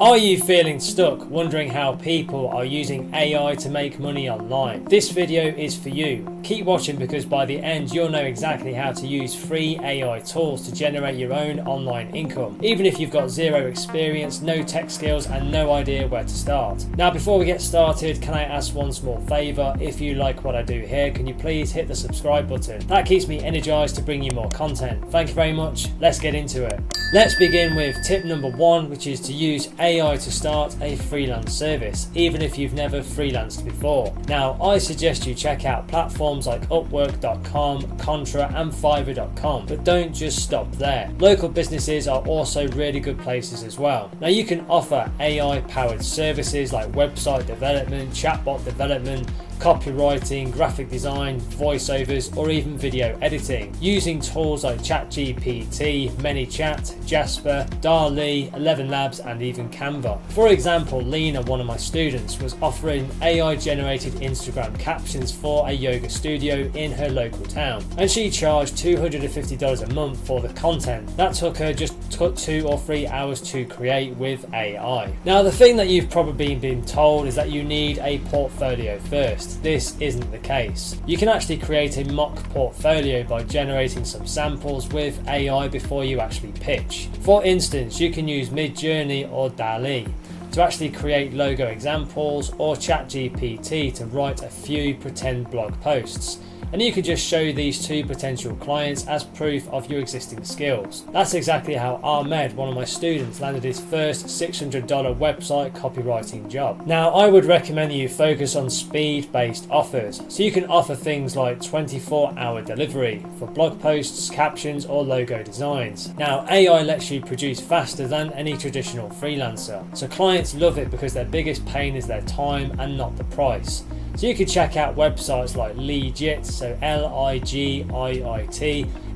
Are you feeling stuck, wondering how people are using AI to make money online? This video is for you. Keep watching because by the end you'll know exactly how to use free AI tools to generate your own online income, even if you've got zero experience, no tech skills and no idea where to start. Now before we get started, can I ask one small favour? If you like what I do here, can you please hit the subscribe button? That keeps me energized to bring you more content. Thank you very much. Let's get into it. Let's begin with tip number 1, which is to use AI to start a freelance service, even if you've never freelanced before. Now, I suggest you check out platforms like Upwork.com, Contra and Fiverr.com, but don't just stop there. Local businesses are also really good places as well. Now, you can offer AI-powered services like website development, chatbot development, copywriting, graphic design, voiceovers, or even video editing, using tools like ChatGPT, ManyChat, Jasper, DALL-E, 11 Labs, and even Canva. For example, Lena, one of my students, was offering AI-generated Instagram captions for a yoga studio in her local town, and she charged $250 a month for the content. That took her just 2 or 3 hours to create with AI. Now, the thing that you've probably been told is that you need a portfolio first. This isn't the case. You can actually create a mock portfolio by generating some samples with AI before you actually pitch. For instance, you can use Midjourney or DALL-E to actually create logo examples, or ChatGPT to write a few pretend blog posts. And you can just show these to potential clients as proof of your existing skills. That's exactly how Ahmed, one of my students, landed his first $600 website copywriting job. Now, I would recommend that you focus on speed-based offers. So you can offer things like 24-hour delivery for blog posts, captions, or logo designs. Now, AI lets you produce faster than any traditional freelancer. So clients love it because their biggest pain is their time and not the price. So you can check out websites like Legit, so Ligit,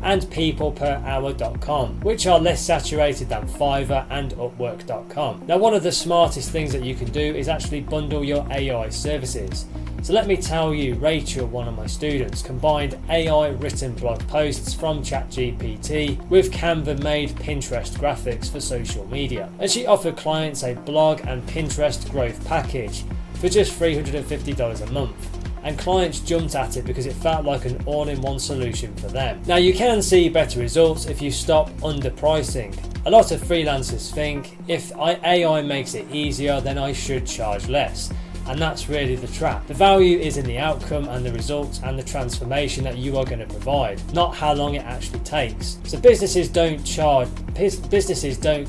and peopleperhour.com, which are less saturated than Fiverr and Upwork.com. Now, one of the smartest things that you can do is actually bundle your AI services. So let me tell you, Rachel, one of my students, combined AI written blog posts from ChatGPT with Canva made Pinterest graphics for social media. And she offered clients a blog and Pinterest growth package for just $350 a month. And clients jumped at it because it felt like an all-in-one solution for them. Now, you can see better results if you stop underpricing. A lot of freelancers think, if AI makes it easier, then I should charge less. And that's really the trap. The value is in the outcome and the results and the transformation that you are going to provide, not how long it actually takes. So businesses don't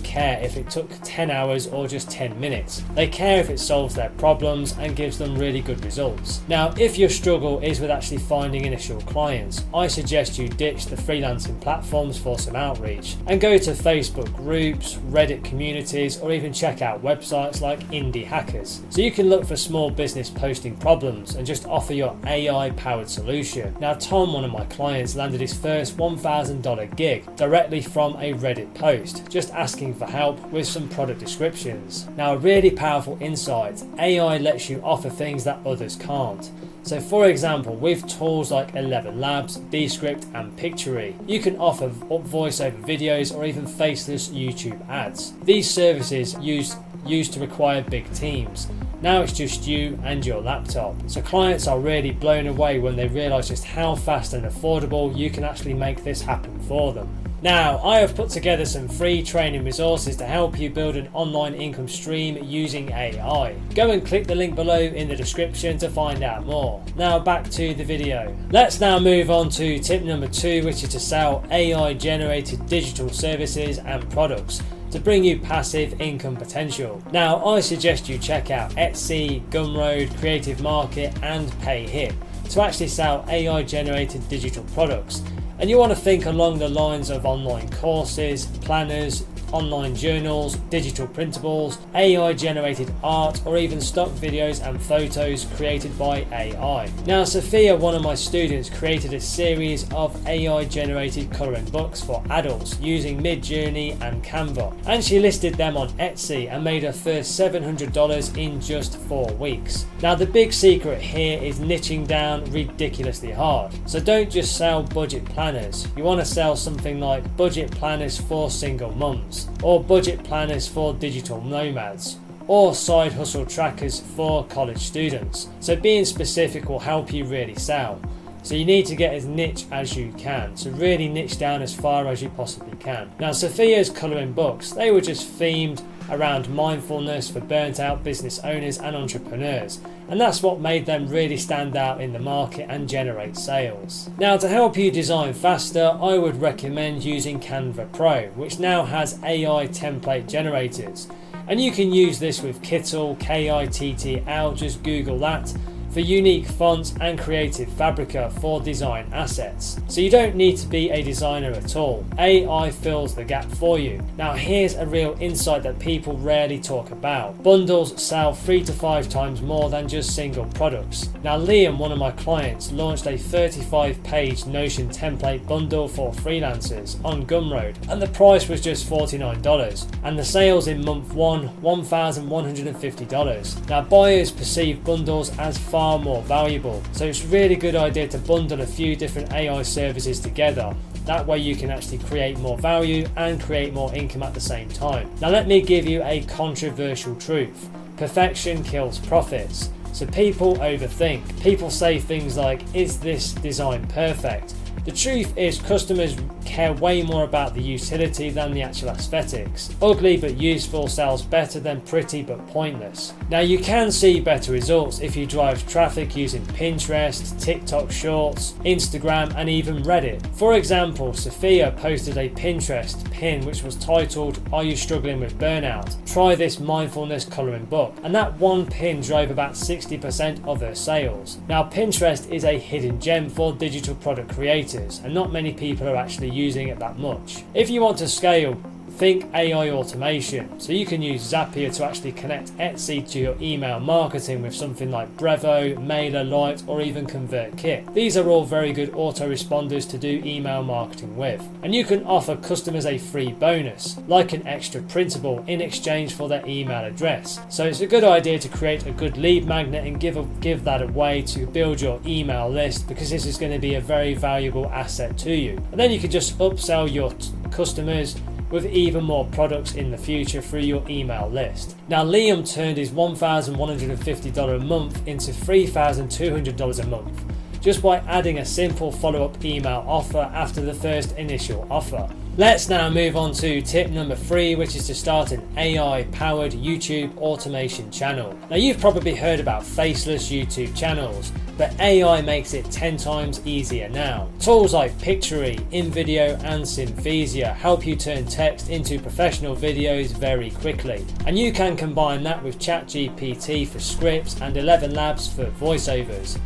care if it took 10 hours or just 10 minutes. They care if it solves their problems and gives them really good results. Now, if your struggle is with actually finding initial clients, I suggest you ditch the freelancing platforms for some outreach and go to Facebook groups, Reddit communities, or even check out websites like Indie Hackers. So you can look for small business posting problems and just offer your AI powered solution. Now, Tom, one of my clients, landed his first $1,000 gig directly from a Reddit post, just asking for help with some product descriptions. Now, a really powerful insight, AI lets you offer things that others can't. So for example, with tools like 11 Labs, Descript and Pictory, you can offer voiceover videos or even faceless YouTube ads. These services used to require big teams. Now it's just you and your laptop. So clients are really blown away when they realize just how fast and affordable you can actually make this happen for them. Now, I have put together some free training resources to help you build an online income stream using AI. Go and click the link below in the description to find out more. Now back to the video. Let's now move on to tip number 2, which is to sell AI generated digital services and products to bring you passive income potential. Now, I suggest you check out Etsy, Gumroad, Creative Market and PayHip to actually sell AI generated digital products. And you want to think along the lines of online courses, planners, online journals, digital printables, AI generated art, or even stock videos and photos created by AI. Now, Sophia, one of my students, created a series of AI generated colouring books for adults using Midjourney and Canva, and she listed them on Etsy and made her first $700 in just 4 weeks. Now, the big secret here is niching down ridiculously hard. So don't just sell budget planners. You want to sell something like budget planners for single mums. millennials, or budget planners for digital nomads, or side hustle trackers for college students. So being specific will help you really sell. So you need to get as niche as you can. So really niche down as far as you possibly can. Now Sophia's colouring books, they were just themed around mindfulness for burnt out business owners and entrepreneurs. And that's what made them really stand out in the market and generate sales. Now to help you design faster, I would recommend using Canva Pro, which now has AI template generators. And you can use this with Kittle, Kittl, just Google that, for unique fonts and creative Fabrica for design assets. So you don't need to be a designer at all. AI fills the gap for you. Now here's a real insight that people rarely talk about. Bundles sell 3 to 5 times more than just single products. Now Liam, one of my clients, launched a 35-page Notion template bundle for freelancers on Gumroad, and the price was just $49, and the sales in month 1, $1,150. Now buyers perceive bundles as far more valuable, so it's a really good idea to bundle a few different AI services together. That way you can actually create more value and create more income at the same time. Now let me give you a controversial truth. Perfection kills profits. So people overthink. People say things like, is this design perfect? The truth is customers care way more about the utility than the actual aesthetics. Ugly but useful sells better than pretty but pointless. Now you can see better results if you drive traffic using Pinterest, TikTok Shorts, Instagram and even Reddit. For example, Sophia posted a Pinterest pin which was titled, "Are you struggling with burnout? Try this mindfulness colouring book." And that one pin drove about 60% of her sales. Now Pinterest is a hidden gem for digital product creators, and not many people are actually using it that much. If you want to scale, think AI automation. So you can use Zapier to actually connect Etsy to your email marketing with something like Brevo, MailerLite or even ConvertKit. These are all very good autoresponders to do email marketing with. And you can offer customers a free bonus, like an extra printable in exchange for their email address. So it's a good idea to create a good lead magnet and give that away to build your email list, because this is going to be a very valuable asset to you. And then you can just upsell your customers with even more products in the future through your email list. Now Liam turned his $1,150 a month into $3,200 a month just by adding a simple follow-up email offer after the first initial offer. Let's now move on to tip number 3, which is to start an AI-powered YouTube automation channel. Now you've probably heard about faceless YouTube channels, but AI makes it 10 times easier now. Tools like Pictory, InVideo and Synthesia help you turn text into professional videos very quickly. And you can combine that with ChatGPT for scripts and 11 Labs for voiceovers.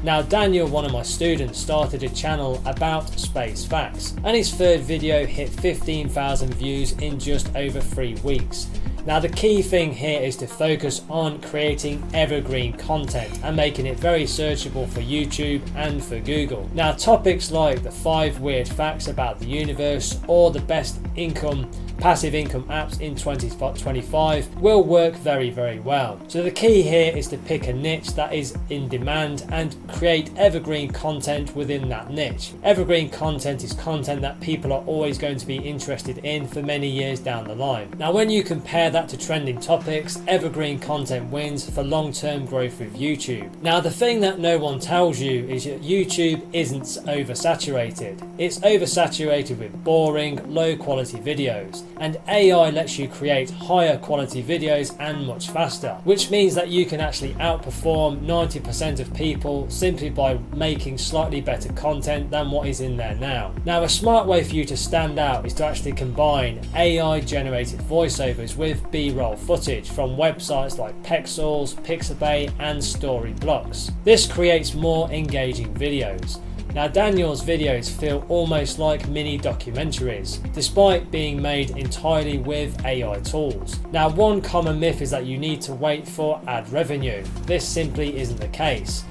Now Daniel, one of my students, started a channel about space facts, and his third video hit 15,000 views in just over 3 weeks. Now the key thing here is to focus on creating evergreen content and making it very searchable for YouTube and for Google. Now topics like the 5 weird facts about the universe or the best passive income apps in 2025 will work very, very well. So the key here is to pick a niche that is in demand and create evergreen content within that niche. Evergreen content is content that people are always going to be interested in for many years down the line. Now when you compare that to trending topics, evergreen content wins for long-term growth with YouTube. Now the thing that no one tells you is that YouTube isn't oversaturated. It's oversaturated with boring, low quality videos, and AI lets you create higher quality videos and much faster, which means that you can actually outperform 90% of people simply by making slightly better content than what is in there now. Now a smart way for you to stand out is to actually combine AI generated voiceovers with B-roll footage from websites like Pexels, Pixabay and Storyblocks. This creates more engaging videos. Now Daniel's videos feel almost like mini documentaries, despite being made entirely with AI tools. Now one common myth is that you need to wait for ad revenue. This simply isn't the case.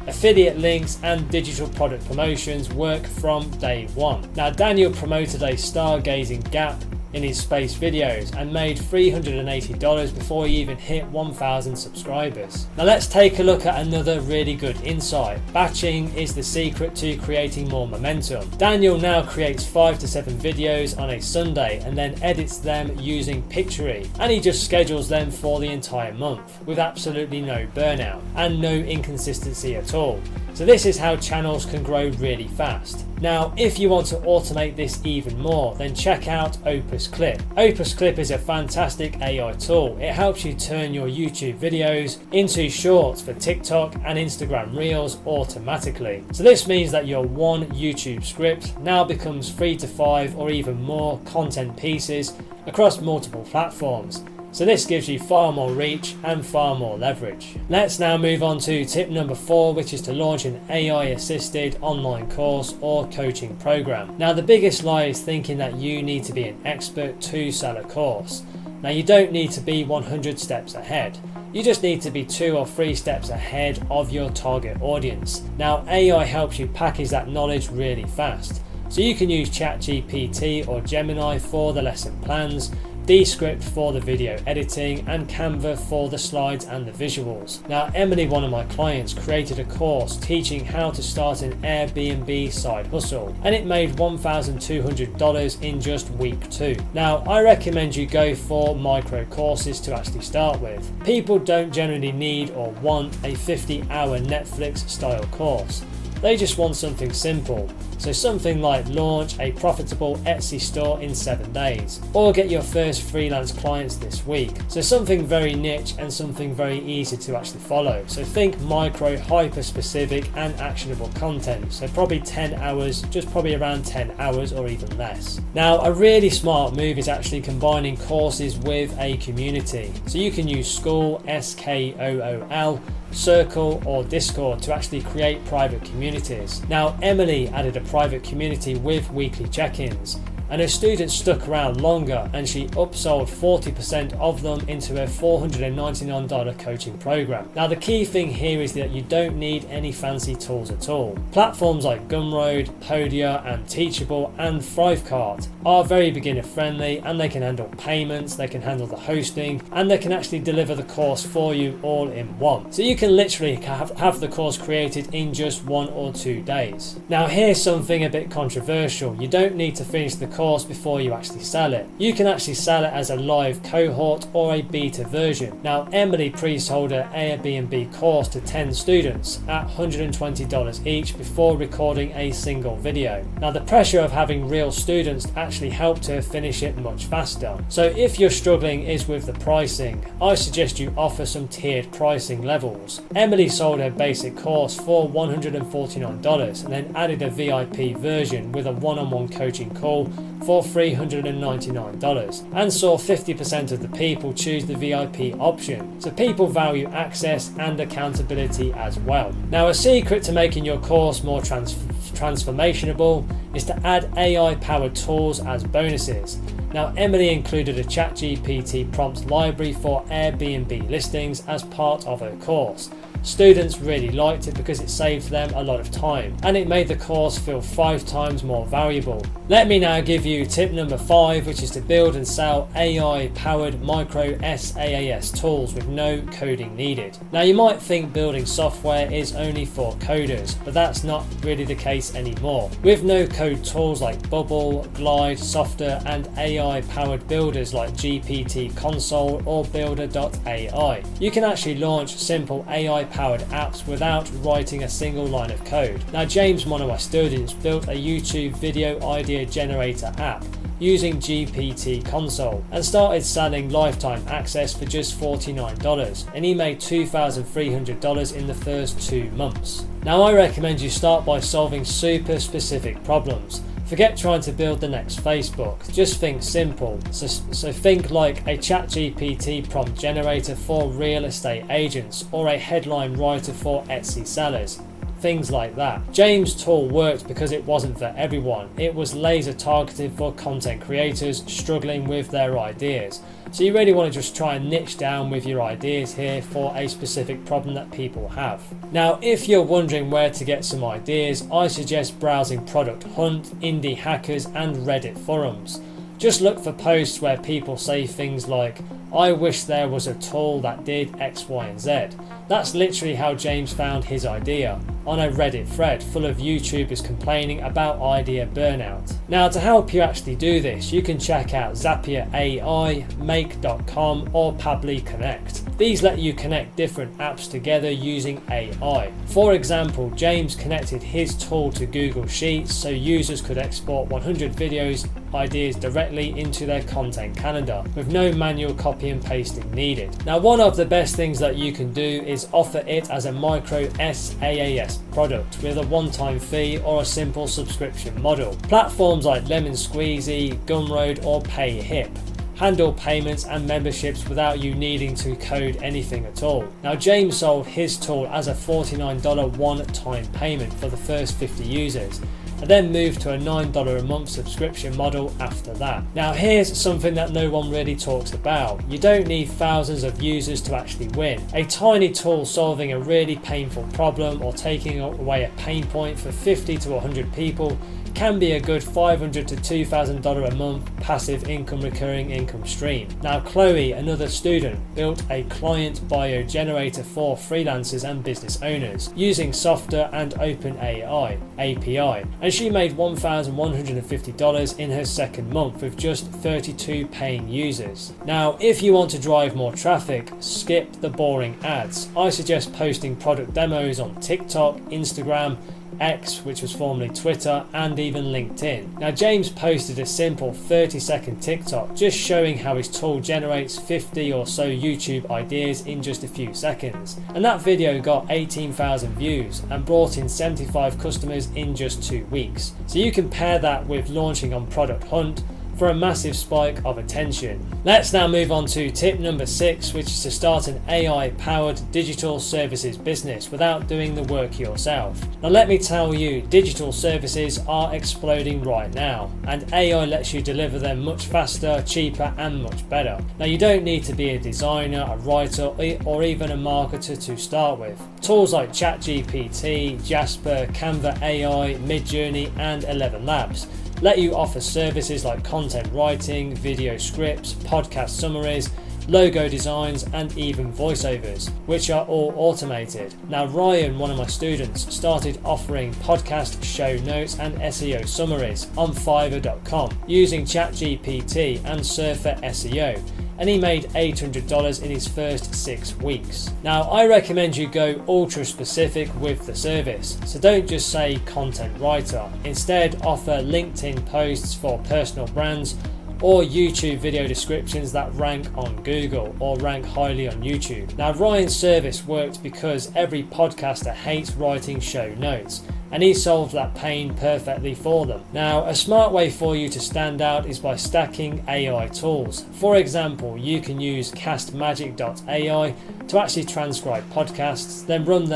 Affiliate links and digital product promotions work from day one. Now Daniel promoted a stargazing gap in his space videos and made $380 before he even hit 1,000 subscribers. Now let's take a look at another really good insight. Batching is the secret to creating more momentum. Daniel now creates 5 to 7 videos on a Sunday and then edits them using Pictory, and he just schedules them for the entire month with absolutely no burnout and no inconsistency at all. So this is how channels can grow really fast. Now, if you want to automate this even more, then check out Opus Clip. Opus Clip is a fantastic AI tool. It helps you turn your YouTube videos into shorts for TikTok and Instagram Reels automatically. So this means that your one YouTube script now becomes 3 to 5 or even more content pieces across multiple platforms. So this gives you far more reach and far more leverage. Let's now move on to tip number 4, which is to launch an AI assisted online course or coaching program. Now the biggest lie is thinking that you need to be an expert to sell a course. Now you don't need to be 100 steps ahead. You just need to be 2 or 3 steps ahead of your target audience. Now AI helps you package that knowledge really fast. So you can use ChatGPT or Gemini for the lesson plans, Descript for the video editing, and Canva for the slides and the visuals. Now Emily, one of my clients, created a course teaching how to start an Airbnb side hustle, and it made $1,200 in just week 2. Now I recommend you go for micro courses to actually start with. People don't generally need or want a 50-hour Netflix style course. They just want something simple. So something like launch a profitable Etsy store in 7 days, or get your first freelance clients this week. So something very niche and something very easy to actually follow. So think micro, hyper specific and actionable content. So probably 10 hours, just probably around 10 hours or even less. Now a really smart move is actually combining courses with a community. So you can use School, SKOOL, Circle or Discord to actually create private communities. Now Emily added a private community with weekly check-ins, and her students stuck around longer, and she upsold 40% of them into a $499 coaching program. Now the key thing here is that you don't need any fancy tools at all. Platforms like Gumroad, Podia and Teachable and Thrivecart are very beginner friendly, and they can handle payments, they can handle the hosting, and they can actually deliver the course for you all in one. So you can literally have the course created in just 1 or 2 days. Now here's something a bit controversial. You don't need to finish the course before you actually sell it. You can actually sell it as a live cohort or a beta version. Now Emily pre-sold her Airbnb course to 10 students at $120 each before recording a single video. Now the pressure of having real students actually helped her finish it much faster. So if you're struggling is with the pricing, I suggest you offer some tiered pricing levels. Emily sold her basic course for $149 and then added a VIP version with a one-on-one coaching call for $399, and saw 50% of the people choose the VIP option. So people value access and accountability as well. Now a secret to making your course more transformational is to add AI powered tools as bonuses. Now Emily included a ChatGPT prompt library for Airbnb listings as part of her course. Students really liked it because it saved them a lot of time, and it made the course feel 5 times more valuable. Let me now give you tip number 5, which is to build and sell AI powered micro SaaS tools with no coding needed. Now you might think building software is only for coders, but that's not really the case anymore. With no code tools like Bubble, Glide, Softer and AI powered builders like GPT Console or Builder.ai, you can actually launch simple AI powered apps without writing a single line of code. Now James, one of my students, built a YouTube video idea generator app using GPT Console and started selling lifetime access for just $49, and he made $2,300 in the first 2 months. Now I recommend you start by solving super specific problems. Forget trying to build the next Facebook, just think simple. So think like a ChatGPT prompt generator for real estate agents or a headline writer for Etsy sellers. Things like that. James' tool worked because it wasn't for everyone. It was laser targeted for content creators struggling with their ideas. So you really want to just try and niche down with your ideas here for a specific problem that people have. Now, if you're wondering where to get some ideas, I suggest browsing Product Hunt, Indie Hackers and Reddit forums. Just look for posts where people say things like, "I wish there was a tool that did X, Y and Z." That's literally how James found his idea, on a Reddit thread full of YouTubers complaining about idea burnout. Now, to help you actually do this, you can check out Zapier AI, Make.com or Pabbly Connect. These let you connect different apps together using AI. For example, James connected his tool to Google Sheets so users could export 100 videos ideas directly into their content calendar with no manual copy and pasting needed. Now, one of the best things that you can do is offer it as a micro SaaS product with a one-time fee or a simple subscription model. Platforms like Lemon Squeezy, Gumroad or PayHip handle payments and memberships without you needing to code anything at all. Now, James sold his tool as a $49 one-time payment for the first 50 users, and then moved to a $9 a month subscription model after that. Now, here's something that no one really talks about. You don't need thousands of users to actually win. A tiny tool solving a really painful problem or taking away a pain point for 50 to 100 people can be a good $500 to $2,000 a month passive income recurring income stream. Now, Chloe, another student, built a client bio generator for freelancers and business owners using Software and OpenAI API, and she made $1,150 in her second month with just 32 paying users. Now, if you want to drive more traffic, skip the boring ads. I suggest posting product demos on TikTok, Instagram, X, which was formerly Twitter, and even LinkedIn. Now, James posted a simple 30-second TikTok just showing how his tool generates 50 or so YouTube ideas in just a few seconds, and that video got 18,000 views and brought in 75 customers in just 2 weeks. So you can pair that with launching on Product Hunt for a massive spike of attention. Let's now move on to tip number 6, which is to start an AI-powered digital services business without doing the work yourself. Now, let me tell you, digital services are exploding right now, and AI lets you deliver them much faster, cheaper, and much better. Now, you don't need to be a designer, a writer, or even a marketer to start with. Tools like ChatGPT, Jasper, Canva AI, Midjourney, and 11 Labs let you offer services like content writing, video scripts, podcast summaries, logo designs, and even voiceovers, which are all automated. Now, Ryan, one of my students, started offering podcast show notes and SEO summaries on Fiverr.com using ChatGPT and Surfer SEO, and he made $800 in his first 6 weeks. Now, I recommend you go ultra specific with the service, so don't just say content writer. Instead, offer LinkedIn posts for personal brands or YouTube video descriptions that rank on Google or rank highly on YouTube. Now, Ryan's service worked because every podcaster hates writing show notes, and he solved that pain perfectly for them. Now, a smart way for you to stand out is by stacking AI tools. For example, you can use castmagic.ai to actually transcribe podcasts, then run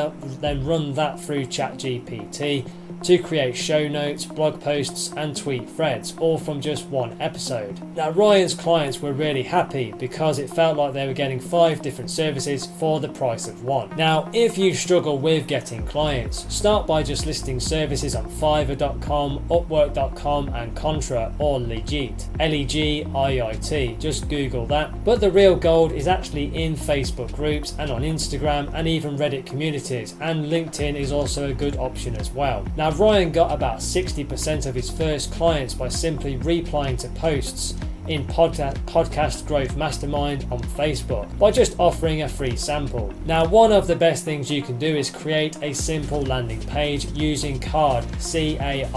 that through ChatGPT to create show notes, blog posts, and tweet threads, all from just one episode. Now, Ryan's clients were really happy because it felt like they were getting 5 different services for the price of one. Now, if you struggle with getting clients, start by just listing services on Fiverr.com, Upwork.com, and Contra or Legit, Legit, just Google that. But the real gold is actually in Facebook groups and on Instagram and even Reddit communities, and LinkedIn is also a good option as well. Now, Ryan got about 60% of his first clients by simply replying to posts in Podcast Growth Mastermind on Facebook by just offering a free sample. Now, one of the best things you can do is create a simple landing page using Card, CARRD.co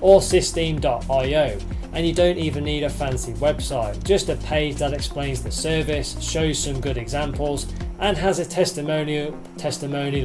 or Systeme.io. And you don't even need a fancy website, just a page that explains the service, shows some good examples, and has a testimonial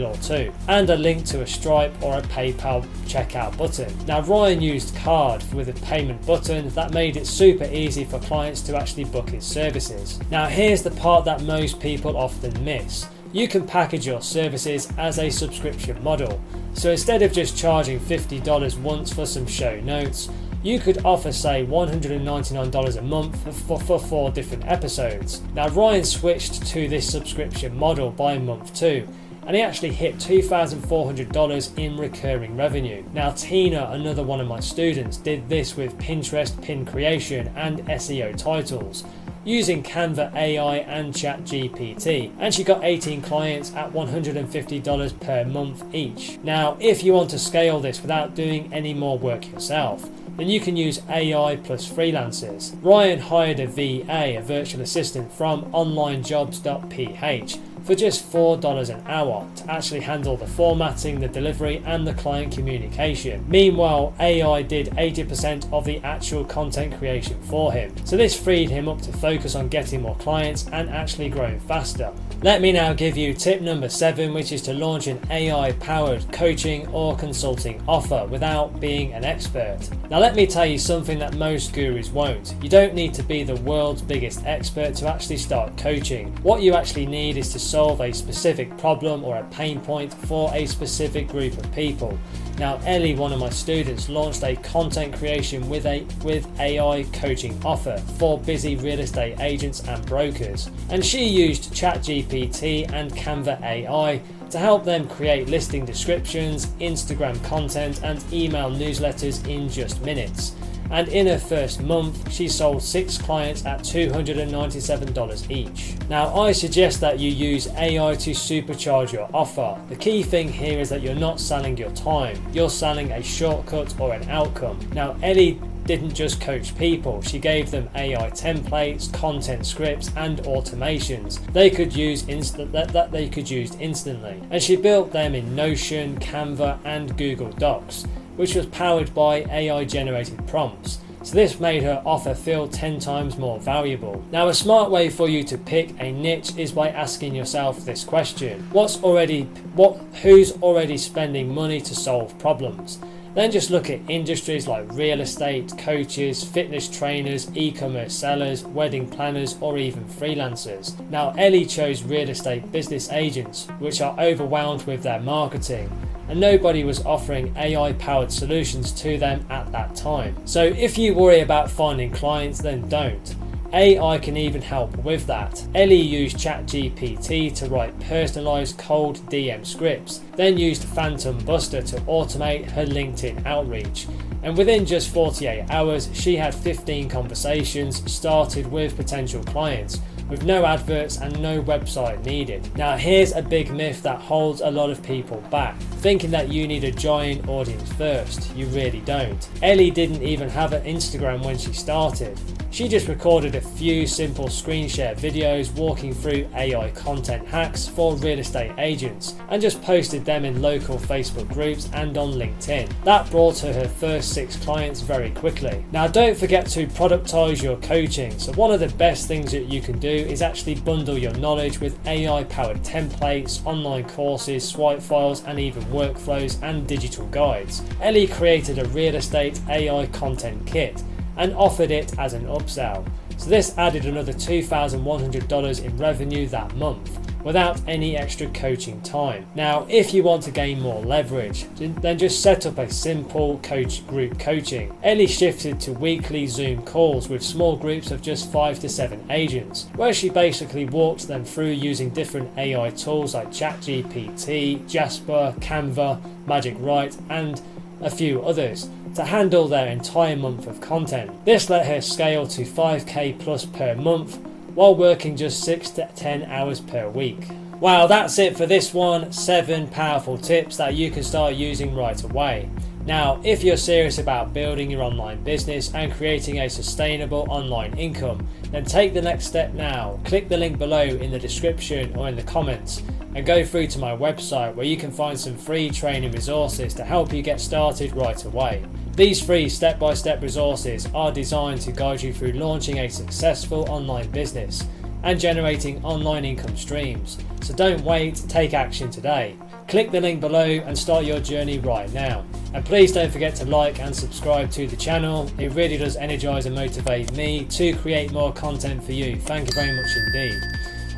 or two, and a link to a Stripe or a PayPal checkout button. Now, Ryan used Card with a payment button that made it super easy for clients to actually book his services. Now, here's the part that most people often miss. You can package your services as a subscription model. So instead of just charging $50 once for some show notes, you could offer, say, $199 a month for 4 different episodes. Now, Ryan switched to this subscription model by month 2, and he actually hit $2,400 in recurring revenue. Now Tina, another one of my students, did this with Pinterest pin creation and SEO titles using Canva AI and ChatGPT, and she got 18 clients at $150 per month each. Now if you want to scale this without doing any more work yourself, then you can use AI plus freelancers. Ryan hired a VA, a virtual assistant, from onlinejobs.ph for just $4 an hour to actually handle the formatting, the delivery and the client communication. Meanwhile, AI did 80% of the actual content creation for him. So this freed him up to focus on getting more clients and actually growing faster. Let me now give you tip number 7, which is to launch an AI powered coaching or consulting offer without being an expert. Now let me tell you something that most gurus won't. You don't need to be the world's biggest expert to actually start coaching. What you actually need is to solve a specific problem or a pain point for a specific group of people. Now Ellie, one of my students, launched a content creation with AI coaching offer for busy real estate agents and brokers, and she used ChatGPT and Canva AI to help them create listing descriptions, Instagram content and email newsletters in just minutes. And in her first month, she sold 6 clients at $297 each. Now, I suggest that you use AI to supercharge your offer. The key thing here is that you're not selling your time, you're selling a shortcut or an outcome. Now, Ellie didn't just coach people, she gave them AI templates, content scripts and automations they could use instantly. And she built them in Notion, Canva and Google Docs, which was powered by AI generated prompts. So this made her offer feel 10 times more valuable. Now a smart way for you to pick a niche is by asking yourself this question: who's already spending money to solve problems? Then just look at industries like real estate, coaches, fitness trainers, e-commerce sellers, wedding planners, or even freelancers. Now Ellie chose real estate business agents, which are overwhelmed with their marketing, and nobody was offering AI powered solutions to them at that time. So if you worry about finding clients, then don't. AI can even help with that. Ellie used ChatGPT to write personalized cold DM scripts, then used Phantom Buster to automate her LinkedIn outreach. And within just 48 hours, she had 15 conversations started with potential clients, with no adverts and no website needed. Now here's a big myth that holds a lot of people back, thinking that you need a giant audience first. You really don't. Ellie didn't even have an Instagram when she started. She just recorded a few simple screen share videos walking through AI content hacks for real estate agents and just posted them in local Facebook groups and on LinkedIn. That brought her first 6 clients very quickly. Now don't forget to productize your coaching. So one of the best things that you can do is actually bundle your knowledge with AI powered templates, online courses, swipe files and even workflows and digital guides. Ellie created a real estate AI content kit and offered it as an upsell. So this added another $2,100 in revenue that month without any extra coaching time. Now, if you want to gain more leverage, then just set up a simple group coaching. Ellie shifted to weekly Zoom calls with small groups of just 5 to 7 agents, where she basically walked them through using different AI tools like ChatGPT, Jasper, Canva, Magic Write, and a few others to handle their entire month of content. This let her scale to 5k plus per month while working just 6 to 10 hours per week. Wow, that's it for this one. 7 powerful tips that you can start using right away. Now, if you're serious about building your online business and creating a sustainable online income, then take the next step now. Click the link below in the description or in the comments and go through to my website where you can find some free training resources to help you get started right away. These free step-by-step resources are designed to guide you through launching a successful online business and generating online income streams. So don't wait, take action today. Click the link below and start your journey right now. And please don't forget to like and subscribe to the channel. It really does energize and motivate me to create more content for you. Thank you very much indeed.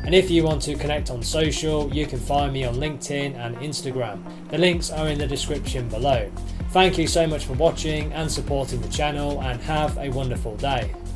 And if you want to connect on social, you can find me on LinkedIn and Instagram. The links are in the description below. Thank you so much for watching and supporting the channel, and have a wonderful day.